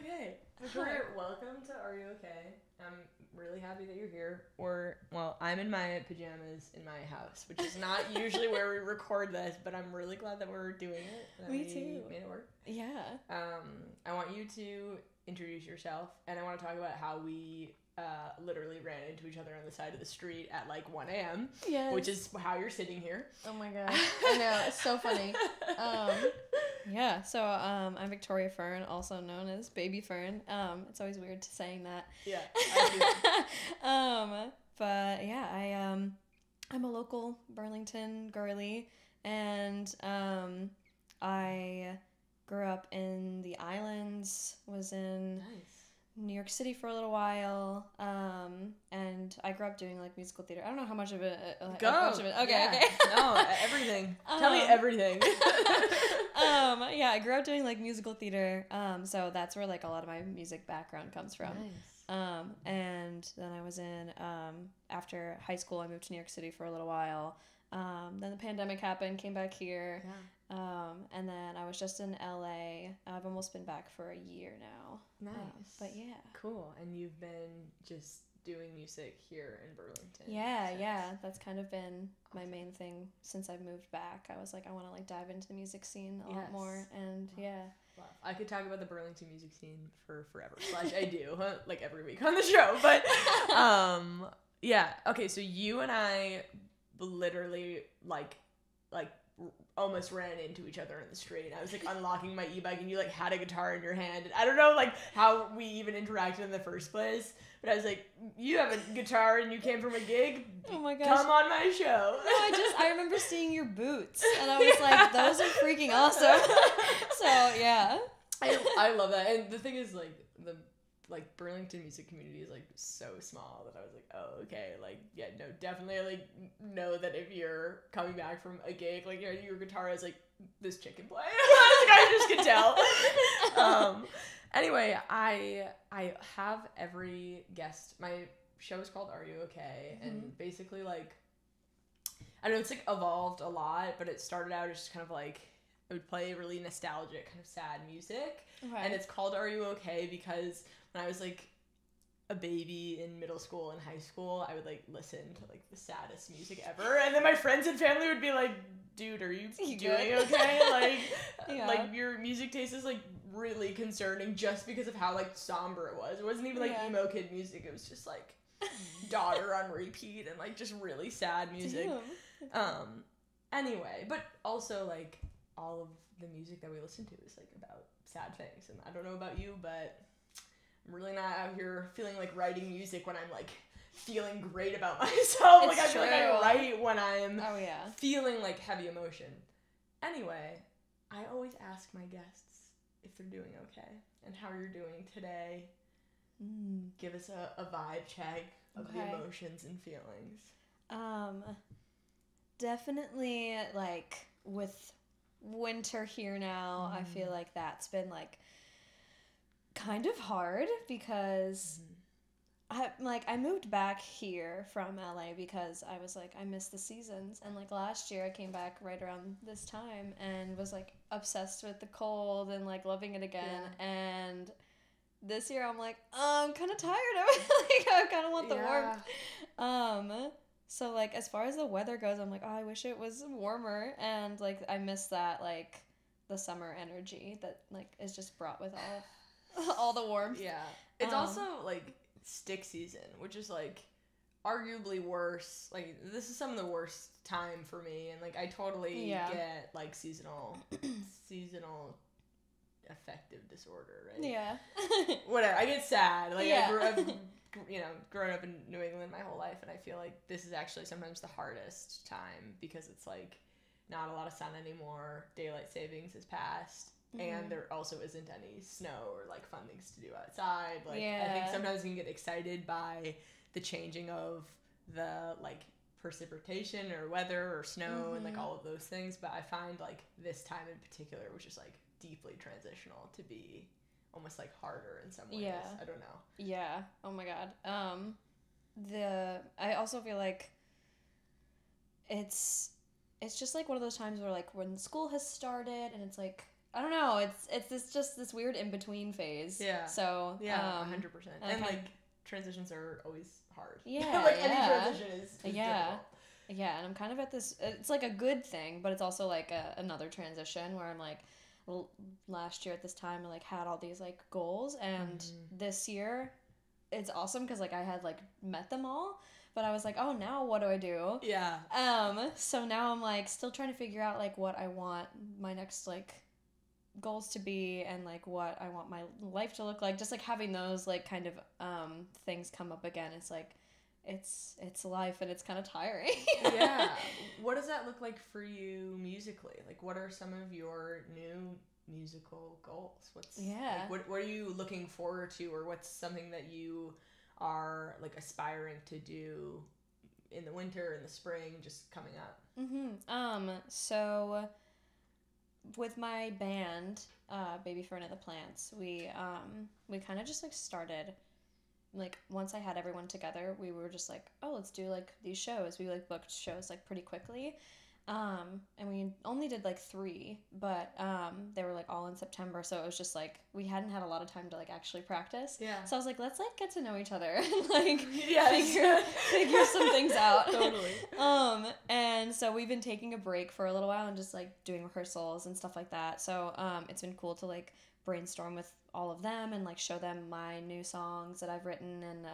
Okay. Victoria, welcome to Are You Okay? I'm really happy that you're here. I'm in my pajamas in my house, which is not usually where we record this, but I'm really glad that we're doing it. That Me we too. made it work. Yeah. I want you to introduce yourself, and I want to talk about how we literally ran into each other on the side of the street at like 1 a.m. Yes. Which is how you're sitting here. Oh my god. I know, it's so funny. So I'm Victoria Fearn, also known as Baby Fearn. It's always weird to saying that. Yeah. I But yeah, I'm a local Burlington girly, and I grew up in the islands, was in New York City for a little while, and I grew up doing like musical theater. I don't know how much of it. Okay, yeah. okay. No, everything. Tell me everything. Yeah, I grew up doing like musical theater. So that's where like a lot of my music background comes from. Nice. And then I was in after high school, I moved to New York City for a little while. Then the pandemic happened, came back here. Yeah. And then I was just in LA. I've almost been back for a year now. Nice. But yeah. Cool. And you've been just doing music here in Burlington. Yeah. That's kind of been my main thing since I've moved back. I was like, I want to like dive into the music scene a lot more. And yeah. Wow. I could talk about the Burlington music scene for forever. I do, like every week on the show. But yeah. Okay, so you and I literally like almost ran into each other in the street. I was like unlocking my e-bike and you like had a guitar in your hand. And I don't know like how we even interacted in the first place, but I was like, you have a guitar and you came from a gig? Oh my gosh. Come on my show. No, I remember seeing your boots and I was like, those are freaking awesome. So yeah. I love that. And the thing is like the Burlington music community is like so small that I was like, oh, okay, like, yeah, no, definitely like know that if you're coming back from a gig, like your guitar is like this chick can play. I just could tell. Anyway, I have every guest. My show is called Are You Okay? Mm-hmm. And basically like I don't know, it's like evolved a lot, but it started out as just kind of like I would play really nostalgic, kind of sad music. Okay. And it's called Are You Okay? Because when I was like a baby in middle school and high school, I would like listen to like the saddest music ever. And then my friends and family would be like, dude, are you doing okay? Like, like your music taste is like really concerning just because of how like somber it was. It wasn't even like emo kid music. It was just like Daughter on repeat and like just really sad music. Damn. Anyway, but also like all of the music that we listen to is like about sad things. And I don't know about you, but I'm really not out here feeling like writing music when I'm like feeling great about myself. Like I feel like I write when I'm feeling like heavy emotion. Anyway, I always ask my guests if they're doing okay and how you're doing today. Give us a vibe check of the emotions and feelings. Definitely like with winter here now, I feel like that's been like kind of hard because I moved back here from LA because I was like I miss the seasons, and like last year I came back right around this time and was like obsessed with the cold and like loving it again, and this year I'm like I'm kind of tired of it. Like I kind of want the warmth. So like as far as the weather goes, I'm like, oh, I wish it was warmer, and like I miss that like the summer energy that like is just brought with all the warmth. Yeah. It's also like stick season, which is like arguably worse. Like this is some of the worst time for me, and like I totally get like seasonal affective disorder, right? Yeah. Whatever. I get sad. Like I grew up grown up in New England my whole life, and I feel like this is actually sometimes the hardest time because it's like not a lot of sun anymore. Daylight savings has passed. And there also isn't any snow or like fun things to do outside. Like I think sometimes you can get excited by the changing of the like precipitation or weather or snow and like all of those things. But I find like this time in particular, which is like deeply transitional, to be almost like harder in some ways. Yeah. I don't know. Yeah. Oh my God. I also feel like it's just like one of those times where like when school has started and it's like I don't know. It's this weird in between phase. Yeah. So 100%. And like transitions are always hard. Yeah. Like any transition is yeah. difficult. Yeah, and I'm kind of at this. It's like a good thing, but it's also like another transition where I'm like, last year at this time I like had all these like goals, and this year, it's awesome because like I had like met them all. But I was like, oh, now what do I do? Yeah. So now I'm like still trying to figure out like what I want my next like goals to be, and like what I want my life to look like. Just like having those like kind of things come up again. It's like it's life, and it's kind of tiring. Yeah. What does that look like for you musically? Like, what are some of your new musical goals? Like, what are you looking forward to, or what's something that you are like aspiring to do in the winter, in the spring, just coming up? So with my band, Baby Fearn and the Plants, we kind of just like started, like once I had everyone together, we were just like, oh, let's do like these shows. We like booked shows like pretty quickly. And we only did like 3, but they were like all in September, so it was just like we hadn't had a lot of time to like actually practice. Yeah. So I was like, let's like get to know each other and like yes. figure some things out. Totally. And so we've been taking a break for a little while and just like doing rehearsals and stuff like that. So it's been cool to like brainstorm with all of them and like show them my new songs that I've written, and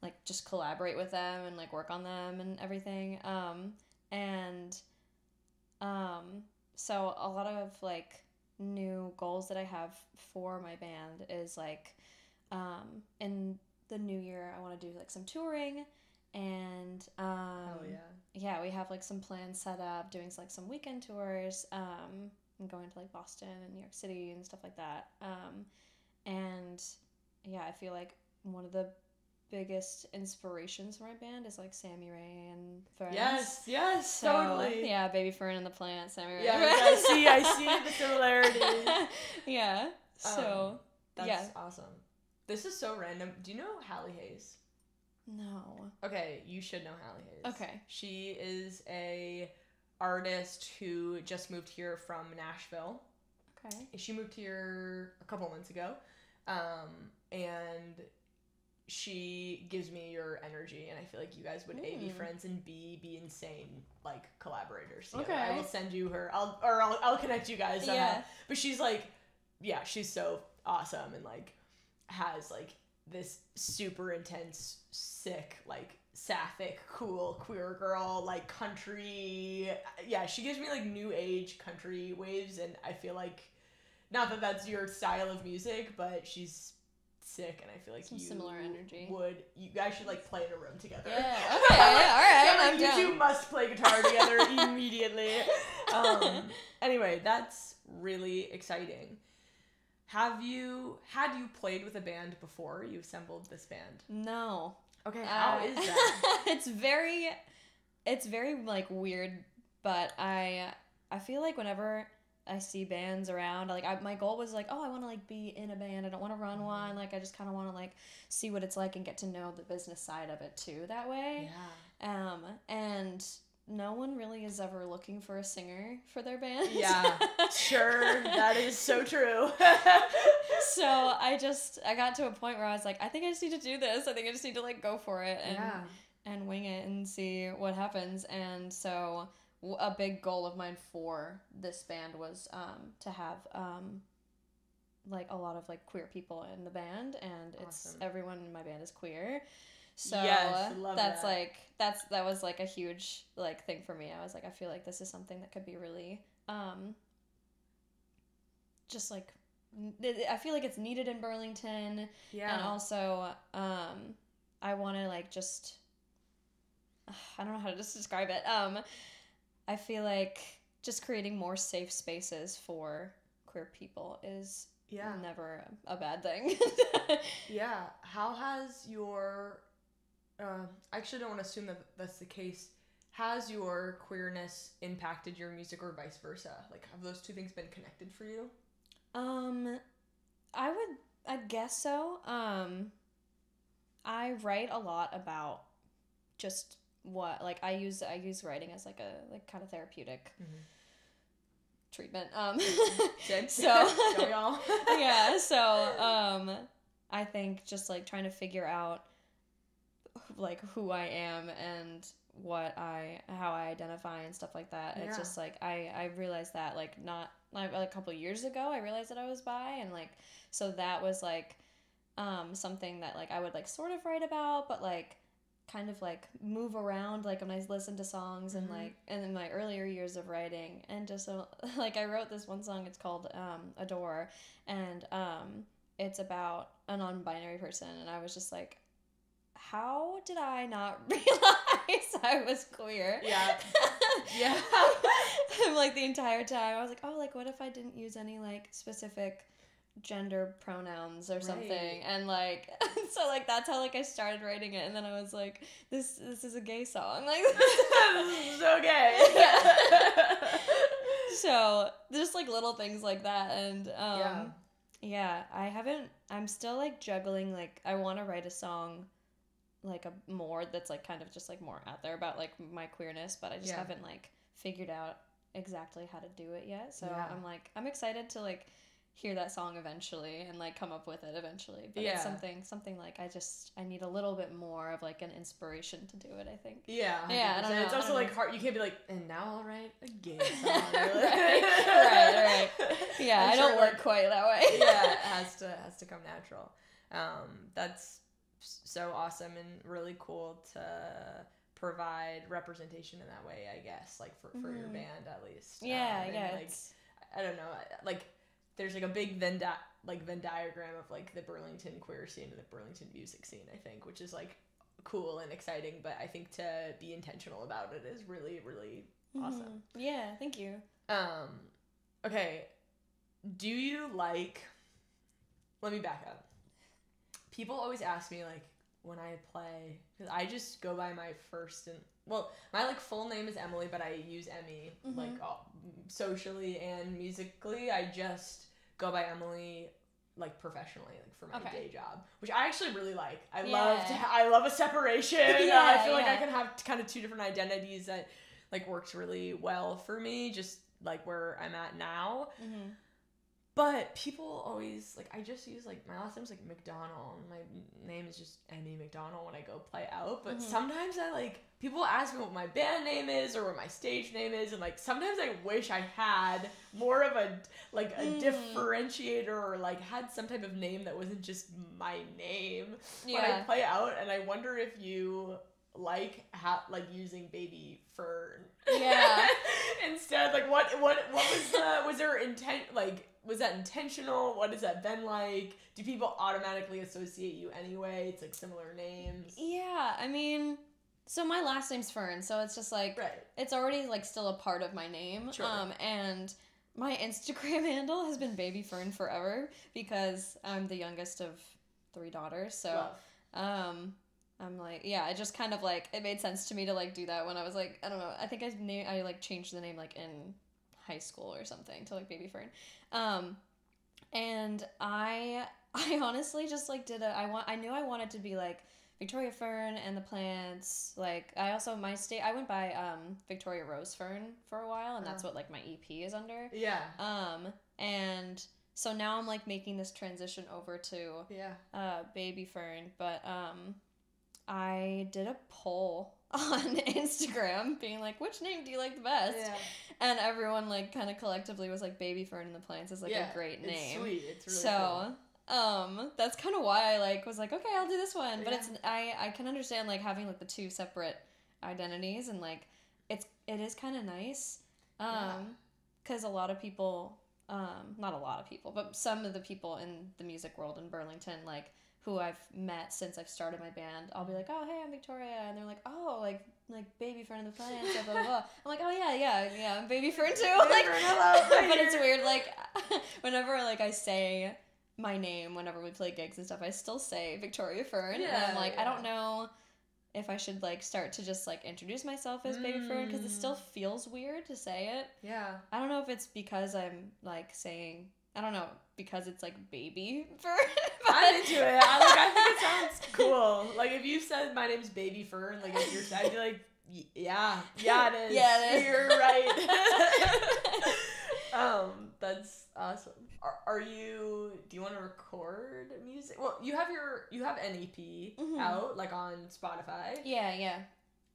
like just collaborate with them and like work on them and everything. So a lot of like new goals that I have for my band is like in the new year I want to do like some touring, and yeah, we have like some plans set up, doing like some weekend tours, and going to like Boston and New York City and stuff like that. And yeah, I feel like one of the biggest inspirations for my band is like Sammy Ray and friends. Yes, so, totally. Yeah, Baby Fearn and the Plants, Sammy Ray. Yeah, I see the similarities. Yeah. So that's awesome. This is so random. Do you know Hallie Hayes? No. Okay, you should know Hallie Hayes. Okay. She is a artist who just moved here from Nashville. Okay. She moved here a couple months ago. And she gives me your energy, and I feel like you guys would A, be friends, and B, be insane like collaborators together. Okay. I will send you her. I'll connect you guys somehow. Yeah. But she's like, yeah, she's so awesome, and like has like this super intense, sick, like sapphic, cool queer girl, like country. Yeah, she gives me like new age country waves, and I feel like, not that that's your style of music, but she's sick, and I feel like some similar energy. You guys should like play in a room together. Yeah. Okay. Yeah, all right. Yeah, like, you two must play guitar together immediately. Anyway, that's really exciting. Had you played with a band before you assembled this band? No. Okay, how is that? It's very like weird, but I feel like whenever I see bands around, like my goal was like, oh, I want to like be in a band. I don't want to run one. Like I just kind of want to like see what it's like and get to know the business side of it too that way. Yeah. And no one really is ever looking for a singer for their band. Yeah, sure. That is so true. So I got to a point where I was like, I think I just need to do this. I think I just need to like go for it and wing it and see what happens. And so a big goal of mine for this band was to have like a lot of like queer people in the band, and awesome. Everyone in my band is queer. So yes, love that's that. like that was like a huge like thing for me. I was like, I feel like this is something that could be really just like I feel like it's needed in Burlington. Yeah. And also I want to like just I don't know how to just describe it. I feel like just creating more safe spaces for queer people is never a bad thing. Yeah. How has your I actually don't want to assume that that's the case. Has your queerness impacted your music or vice versa? Like, have those two things been connected for you? I guess so. I write a lot about just what, like, I use writing as like a like kind of therapeutic treatment. So y'all. Yeah, so I think just like trying to figure out like who I am and how I identify and stuff like that. Yeah. It's just like I realized that like a couple years ago I realized that I was bi, and like so that was like something that like I would like sort of write about, but like kind of like move around like when I listen to songs and like and in my earlier years of writing, and just like I wrote this one song, it's called Adore, and it's about a non-binary person, and I was just like, how did I not realize I was queer? Yeah. Yeah. Like the entire time I was like, oh, like what if I didn't use any like specific gender pronouns or something, right. And like so like that's how like I started writing it, and then I was like, this is a gay song, like this is so gay. Yeah. So just like little things like that, and I'm still like juggling, like I want to write a song like a more that's like kind of just like more out there about like my queerness, but I just haven't like figured out exactly how to do it yet, so I'm excited to like hear that song eventually and like come up with it eventually, but it's something like I need a little bit more of like an inspiration to do it, I think. Yeah, I don't know. It's also like hard, you can't be like, and now I'll write a gay song. right. Yeah, I don't work quite that way. Yeah, it has to come natural. That's so awesome and really cool to provide representation in that way, I guess, like for your band at least. Yeah, like, I don't know, like there's like a big Venn diagram of like the Burlington queer scene and the Burlington music scene, I think, which is like cool and exciting, but I think to be intentional about it is really, really awesome. Yeah, thank you. Okay, do you like, let me back up. People always ask me like when I play, because I just go by my first and, well, my like full name is Emily, but I use Emmy like socially and musically. I just go by Emily like professionally, like for my day job, which I actually really like. I love a separation. I feel like I can have kind of two different identities that like works really well for me, just like where I'm at now. But people always, like, I just use, like, my last name's, like, McDonald, and my name is just Emmy McDonald when I go play out, but sometimes I, like, people ask me what my band name is, or what my stage name is, and, like, sometimes I wish I had more of a, like, a differentiator, or, like, had some type of name that wasn't just my name when I play out, and I wonder if you like using Baby Fearn instead, like, what was there intent, like, was that intentional? What has that been like? Do people automatically associate you anyway? It's like similar names. Yeah, I mean, so my last name's Fearn, so it's just like, it's already like still a part of my name. Sure. And my Instagram handle has been Baby Fearn forever because I'm the youngest of 3 daughters. So, I'm like, it just kind of like, it made sense to me to like do that when I was like, I don't know, I think I like changed the name like in high school or something to like Baby Fearn. And I honestly just like I knew I wanted to be like Victoria Fearn and the Plants. Like I went by Victoria Rose Fearn for a while, and that's what like my EP is under. Yeah. And so now I'm like making this transition over to Baby Fearn, but I did a poll on Instagram being like, which name do you like the best? Yeah. And everyone like kind of collectively was like, Baby Fearn and the Plants is like a great name. It's sweet. It's really cool. That's kind of why I like was like, okay, I'll do this one. But I can understand like having like the 2 separate identities, and like it is kind of nice. Because a lot of people, not a lot of people, but some of the people in the music world in Burlington, like who I've met since I've started my band, I'll be like, oh, hey, I'm Victoria, and they're like, oh, like Baby Fearn and the Plants, blah, blah, blah. I'm like, oh, yeah, I'm Baby Fearn too. Like, but it's weird, like, whenever, like, I say my name, whenever we play gigs and stuff, I still say Victoria Fearn, and I'm like, I don't know if I should, like, start to just, like, introduce myself as Baby Fearn, because it still feels weird to say it. Yeah. I don't know if it's because I'm, like, saying... I don't know, because it's like Baby Fearn. I'm into it. I think it sounds cool. Like if you said my name's Baby Fearn, like if you're I'd be like, yeah, it is. Yeah, it is. You're right. That's awesome. Do you want to record music? Well, you have an EP out, like, on Spotify. Yeah.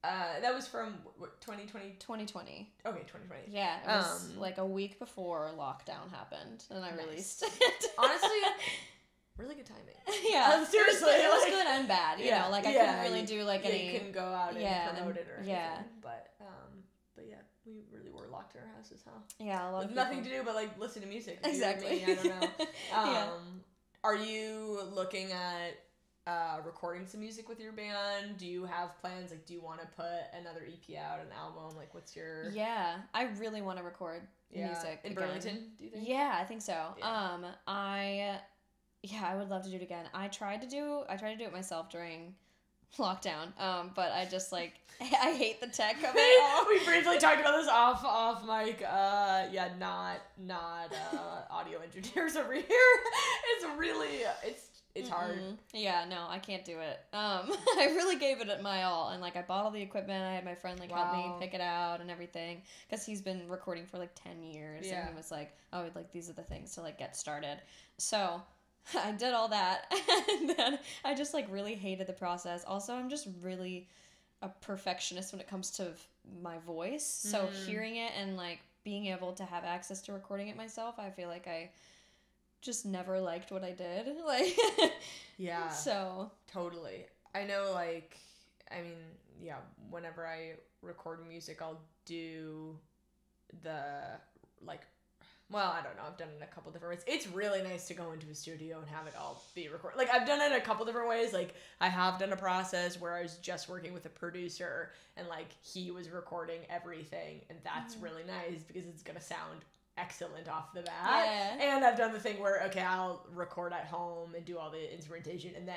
That was from, what, 2020? 2020. Okay, 2020. Yeah, it was like a week before lockdown happened, and I released it. Honestly, really good timing. Yeah, seriously. It was good and bad, you know, like, I couldn't really do, like, any... you couldn't go out and promote it or anything. Yeah. But yeah, we really were locked in our houses, huh? Yeah, a lot of With nothing to do but, like, listen to music. Exactly. I don't know. Are you looking at recording some music with your band? Do you have plans? Like, do you want to put another EP out, an album? Like, what's your... Yeah, I really want to record music in again. Burlington, do you think? Yeah, I think so. Yeah. I would love to do it again. I tried to do it myself during lockdown, but I just, like, I hate the tech of it all. We briefly talked about this off mic. Not audio engineers over here. It's really it's hard. Yeah, no, I can't do it. I really gave it my all, and, like, I bought all the equipment. I had my friend, like, help me pick it out and everything, because he's been recording for, like, 10 years, and he was like, oh, like, these are the things to, like, get started. So I did all that, and then I just, like, really hated the process. Also, I'm just really a perfectionist when it comes to my voice, so hearing it and, like, being able to have access to recording it myself, I feel like I just never liked what I did. Like, yeah. So totally. I know, like, I mean, yeah, whenever I record music, I'll do the, like, well, I don't know, I've done it in a couple different ways. It's really nice to go into a studio and have it all be recorded. Like, I've done it in a couple different ways. Like, I have done a process where I was just working with a producer, and, like, he was recording everything, and that's really nice because it's gonna sound excellent off the bat. Yeah. And I've done the thing where, okay, I'll record at home and do all the instrumentation, and then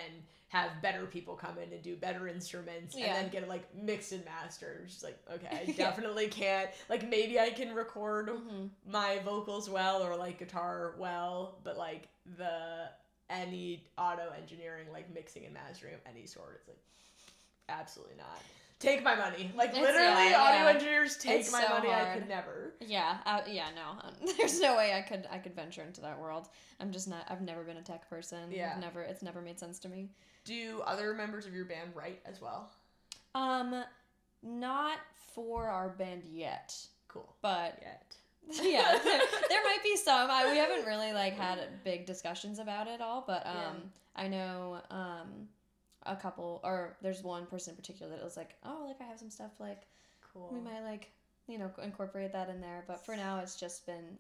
have better people come in and do better instruments, and then get it, like, mixed and mastered. It's just like, okay, I definitely can't, like, maybe I can record my vocals well, or, like, guitar well, but, like, any auto engineering, like, mixing and mastering of any sort, it's like, absolutely not. Take my money. Like, literally, audio engineers take my money. Hard. I could never. Yeah, no. There's no way I could venture into that world. I'm just not. I've never been a tech person. Yeah. It's never made sense to me. Do other members of your band write as well? Not for our band yet. Cool. But yet. Yeah, there might be some. We haven't really, like, had big discussions about it all, but I know a couple, or there's one person in particular that was like, oh, like, I have some stuff, like, cool, we might, like, you know, incorporate that in there, but for now it's just been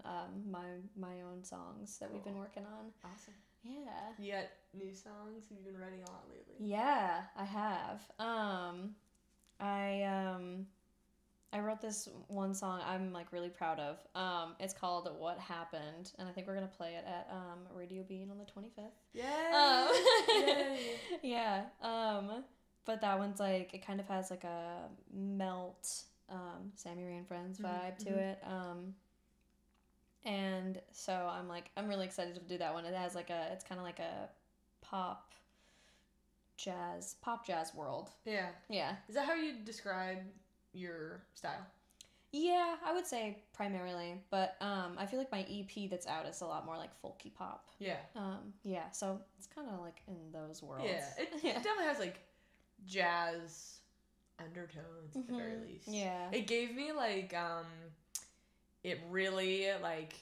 my own songs that we've been working on. Awesome. Yeah. You got new songs? Have you been writing a lot lately? Yeah, I have. I wrote this one song I'm, like, really proud of. It's called What Happened, and I think we're gonna play it at Radio Bean on the 25th. Yay! Yeah. But that one's, like, it kind of has, like, a melt Sammy Ray and Friends vibe to it. And so I'm really excited to do that one. It has, like, it's kind of like a pop jazz world. Yeah. Yeah. Is that how you describe your style? Yeah, I would say primarily, but I feel like my EP that's out is a lot more, like, folky pop. Yeah. Yeah, so it's kind of, like, in those worlds. Yeah, it definitely has, like, jazz undertones at the very least. Yeah. It gave me, like, it really, like,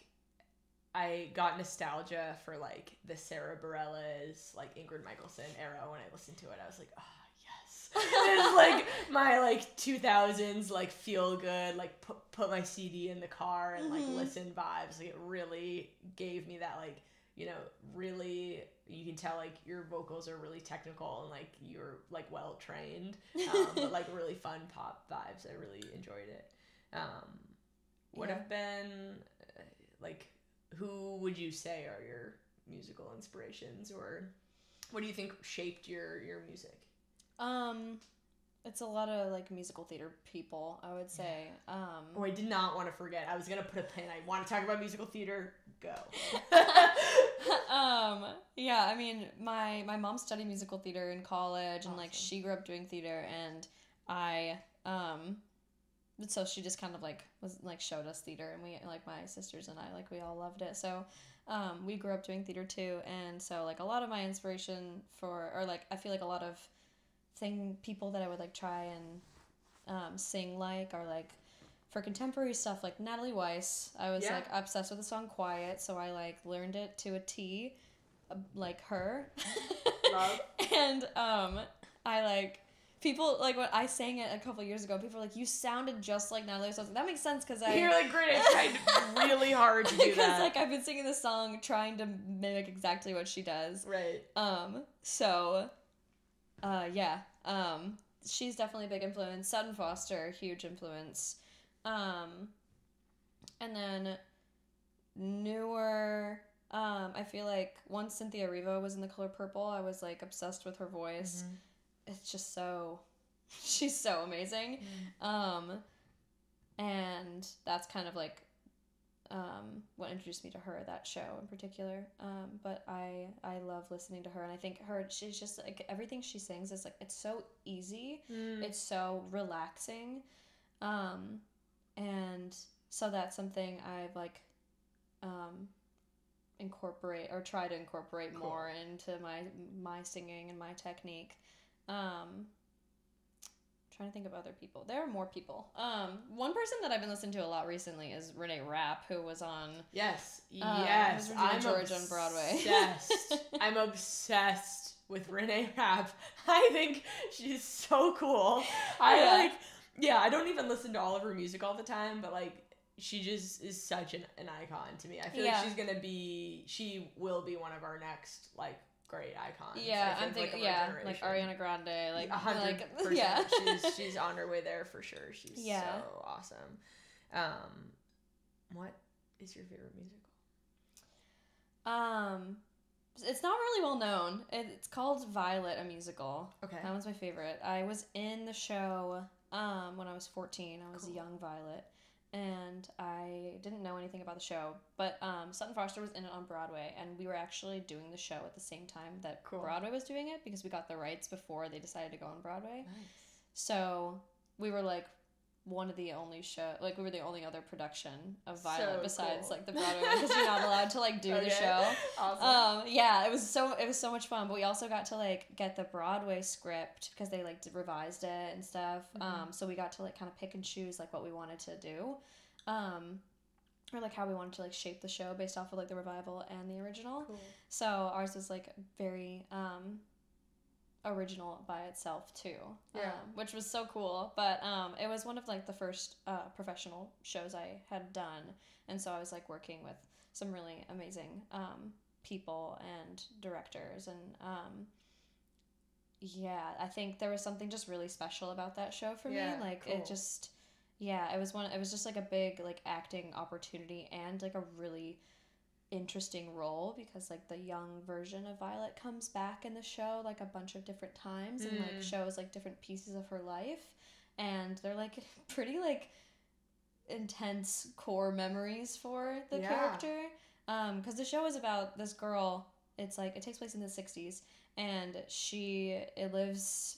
I got nostalgia for, like, the Sarah Bareilles, like, Ingrid Michaelson era when I listened to it. I was like, oh, yes. It's, like, my, like, 2000s, like, feel good, like, put my CD in the car and, like, listen vibes. Like, it really gave me that, like, you know, really, you can tell, like, your vocals are really technical and, like, you're, like, well trained, but, like, really fun pop vibes. I really enjoyed it. What have been, like, who would you say are your musical inspirations, or what do you think shaped your music? It's a lot of, like, musical theater people, I would say. Oh, I did not want to forget. I was gonna put a pin. I want to talk about musical theater. Go. Yeah, I mean, my mom studied musical theater in college, and, like, she grew up doing theater, and I so she just kind of like was like showed us theater, and we like my sisters and I like we all loved it. So we grew up doing theater too, and so like a lot of my inspiration for, or like I feel like a lot of people that I would like try and sing like are like for contemporary stuff like Natalie Weiss. I was like obsessed with the song Quiet, so I like learned it to a T, like her. Love. And I like people like when I sang it a couple years ago, people were like, you sounded just like Natalie Weiss. I was like, that makes sense because You're like, great, I tried really hard to do that. Because like I've been singing this song trying to mimic exactly what she does. Right. So yeah. She's definitely a big influence. Sutton Foster, huge influence. And then newer, I feel like once Cynthia Erivo was in The Color Purple, I was like obsessed with her voice. Mm-hmm. It's just she's so amazing. Mm-hmm. And that's kind of like what introduced me to her, that show in particular. But I love listening to her, and I think she's just like everything she sings is like it's so easy, it's so relaxing, and so that's something I've like incorporate or try to incorporate more into my singing and my technique. Trying to think of other people. There are more people. One person that I've been listening to a lot recently is Renee Rapp, who was on I'm George on Broadway. I'm obsessed with Renee Rapp. I think she's so cool. I don't even listen to all of her music all the time, but like she just is such an icon to me. I feel like she will be one of our next like great icons. Yeah, I'm thinking, like Ariana Grande, like 100%. Yeah. she's on her way there for sure. She's so awesome. What is your favorite musical? It's not really well known. It's called Violet, a musical. Okay, that one's my favorite. I was in the show when I was 14. I was a young Violet. And I didn't know anything about the show, but Sutton Foster was in it on Broadway, and we were actually doing the show at the same time that Broadway was doing it, because we got the rights before they decided to go on Broadway. Nice. So we were like one of the only we were the only other production of Violet besides like the Broadway one, because you're not allowed to like do the show. Awesome. It was so much fun, but we also got to like get the Broadway script because they like revised it and stuff. Mm-hmm. So we got to like kind of pick and choose like what we wanted to do, or like how we wanted to like shape the show based off of like the revival and the original. Cool. So ours was like very original by itself too, which was so cool. But it was one of like the first professional shows I had done, and so I was like working with some really amazing people and directors, and I think there was something just really special about that show for me. Like cool. It just it was just like a big like acting opportunity and like a really interesting role, because like the young version of Violet comes back in the show like a bunch of different times and like shows like different pieces of her life, and they're like pretty like intense core memories for the character, because the show is about this girl. It's like it takes place in the 60s, and she lives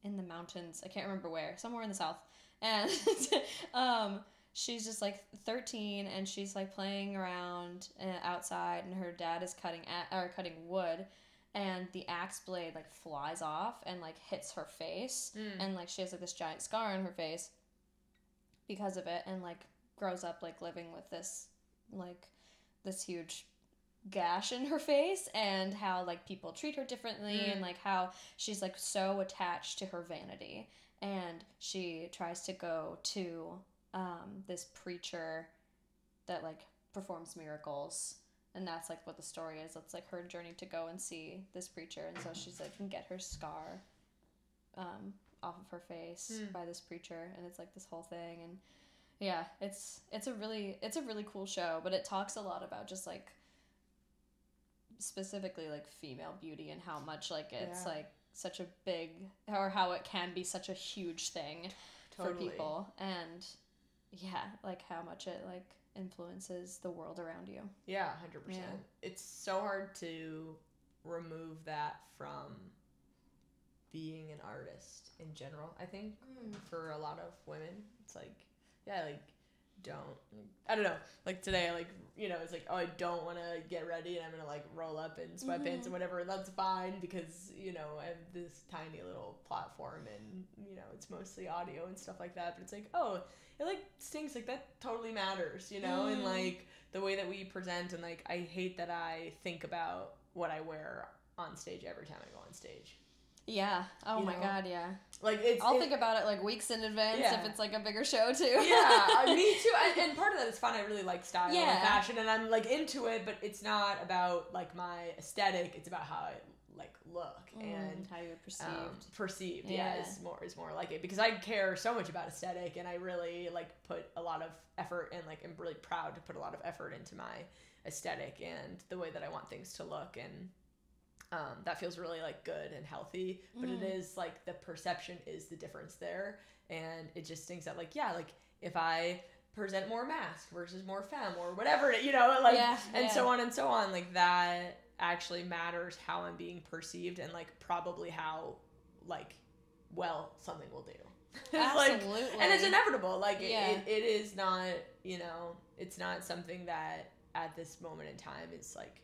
in the mountains. I can't remember where, somewhere in the South, and she's just like 13, and she's like playing around outside, and her dad is cutting wood, and the axe blade like flies off and like hits her face, and like she has like this giant scar on her face because of it, and like grows up like living with this huge gash in her face, and how like people treat her differently, and like how she's like so attached to her vanity, and she tries to go to this preacher that like performs miracles, and that's like what the story is. It's like her journey to go and see this preacher, and so she's like can get her scar off of her face by this preacher, and it's like this whole thing. And it's a really cool show, but it talks a lot about just like specifically like female beauty, and how much like it's like such a big, or how it can be such a huge thing for people, and like how much it like influences the world around you. 100%. It's so hard to remove that from being an artist in general. I think for a lot of women, it's like, yeah, like, I don't know, like today, like, you know, it's like, oh, I don't want to get ready and I'm gonna like roll up in sweatpants or whatever. That's fine because, you know, I have this tiny little platform and, you know, it's mostly audio and stuff like that. But it's like, oh, it like stinks, like that totally matters, you know, and like the way that we present, and like I hate that I think about what I wear on stage every time I go on stage. Yeah. Oh my God. Yeah. Like I'll think about it like weeks in advance if it's like a bigger show too. Yeah, me too. And part of that is fun. I really like style and fashion, and I'm like into it. But it's not about like my aesthetic. It's about how I like look and how you're perceived. Yeah, is more like it, because I care so much about aesthetic, and I really like put a lot of effort, and like I'm really proud to put a lot of effort into my aesthetic and the way that I want things to look, and that feels really like good and healthy. But it is like the perception is the difference there, and it just stinks that like, yeah, like if I present more mask versus more femme or whatever, you know, like so on and so on, like that actually matters how I'm being perceived, and like probably how like well something will do. Absolutely. Like, and it's inevitable. Like it is not, you know, it's not something that at this moment in time is like,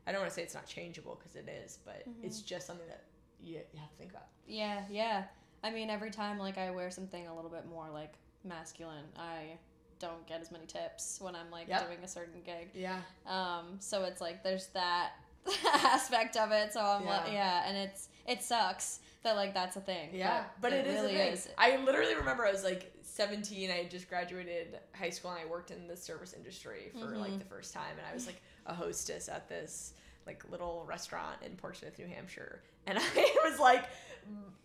I don't want to say it's not changeable, because it is, but it's just something that you have to think about. Yeah, yeah. I mean, every time like I wear something a little bit more like masculine, I don't get as many tips when I'm like doing a certain gig. Yeah. So it's like there's that aspect of it. So I'm like, and it sucks that like that's a thing. Yeah, but it really is. I literally remember I was like 17. I had just graduated high school, and I worked in the service industry for like the first time, and I was like a hostess at this like little restaurant in Portsmouth, New Hampshire, and I was like,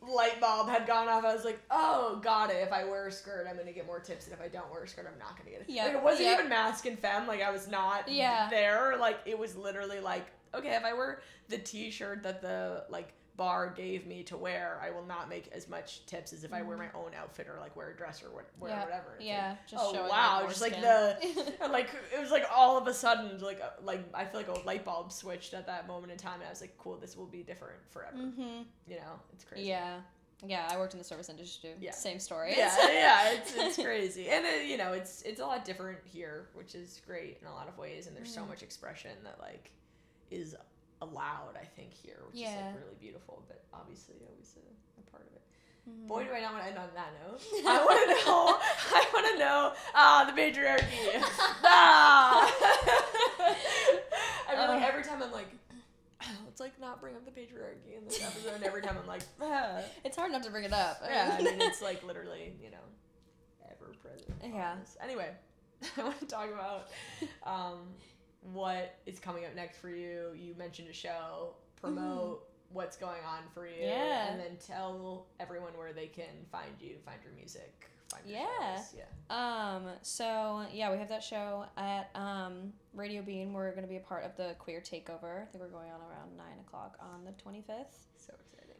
light bulb had gone off. I was like, oh, got it. If I wear a skirt, I'm gonna get more tips, and if I don't wear a skirt, I'm not gonna get it. Yeah, like, it wasn't even mask and femme. Like I was not there. Like it was literally like, okay, if I wear the t-shirt that the like bar gave me to wear, I will not make as much tips as if I wear my own outfit or like wear a dress or whatever. It's like, just showing wow, just like the like it was like all of a sudden like I feel like a light bulb switched at that moment in time, and I was like, cool, this will be different forever. You know, it's crazy. Yeah, I worked in the service industry too. Yeah. Same story. Yeah, it's crazy, and you know, it's a lot different here, which is great in a lot of ways, and there's so much expression that like is allowed, I think, here, which is like really beautiful, but obviously always a part of it. Boy, do I not want to end on that note. I want to know the patriarchy. I mean, like every time I'm like, let's like not bring up the patriarchy in this episode, and every time I'm like, it's hard not to bring it up. I mean, it's like literally, you know, ever present. Yeah. Anyway, I want to talk about what is coming up next for you. You mentioned a show, promote what's going on for you, and then tell everyone where they can find you, find your music, find your shows. So we have that show at Radio Bean. We're going to be a part of the Queer Takeover. I think we're going on around 9:00 on the 25th. So exciting.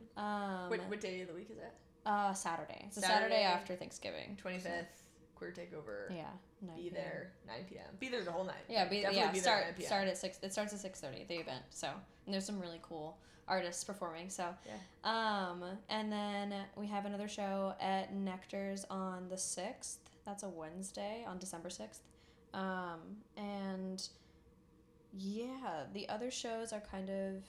What day of the week is it? Saturday. It's a Saturday after Thanksgiving. 25th. So. Queer Takeover. Yeah. Be there 9 p.m. Be there the whole night. Yeah. Be there 9 p.m. Start at 6. It starts at 6:30. The event. So, and there's some really cool artists performing. So, and then we have another show at Nectar's on the 6th. That's a Wednesday on December 6th. And the other shows are kind of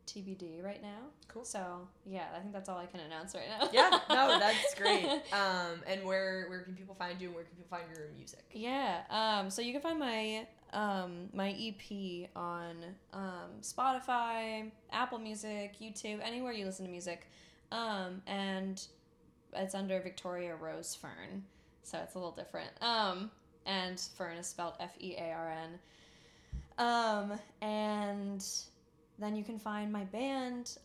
TBD right now. Cool. So I think that's all I can announce right now. No, that's great. And where can people find you, and where can people find your music? So you can find my my EP on Spotify, Apple Music, YouTube, anywhere you listen to music. And it's under Victoria Rose Fearn, so it's a little different. And Fearn is spelled Fearn. And then you can find my band.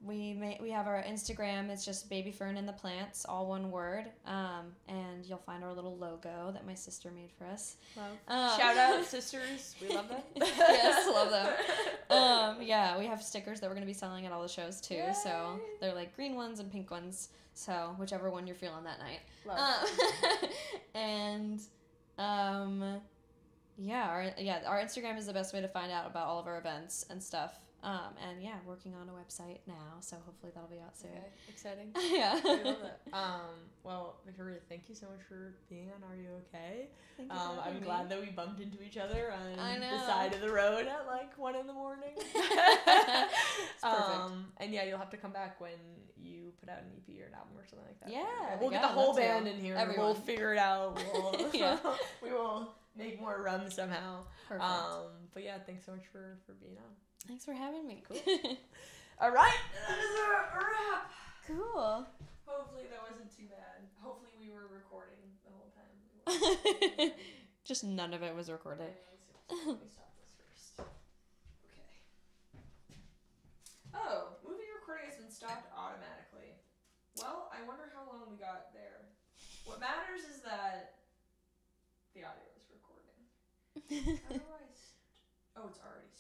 We have our Instagram. It's just Baby Fearn and the Plants, all one word. And you'll find our little logo that my sister made for us. Love. Shout out sisters. We love them. Yes, love them. We have stickers that we're gonna be selling at all the shows too. Yay. So they're like green ones and pink ones. So whichever one you're feeling that night. Love. And our Instagram is the best way to find out about all of our events and stuff. And yeah, working on a website now, so hopefully that'll be out soon. Okay, exciting. Yeah. I love that. Well, Victoria, thank you so much for being on Are You Okay? Thank you for having I'm me. glad that we bumped into each other on I know. the side of the road at like 1 a.m. It's perfect. And yeah, you'll have to come back when you put out an EP or an album or something like that. Yeah, we'll get yeah, the whole love to. band in here. Everyone. We'll figure it out. Yeah. We will make more rum somehow. Perfect. But yeah, thanks so much for being on. Thanks for having me. Cool. All right, that is a wrap. Cool. Hopefully that wasn't too bad. Hopefully we were recording the whole time. Just none of it was recorded. Let me stop this first. Okay. Oh, movie recording has been stopped automatically. Well, I wonder how long we got there. What matters is that the audio is recording. Otherwise, oh, it's already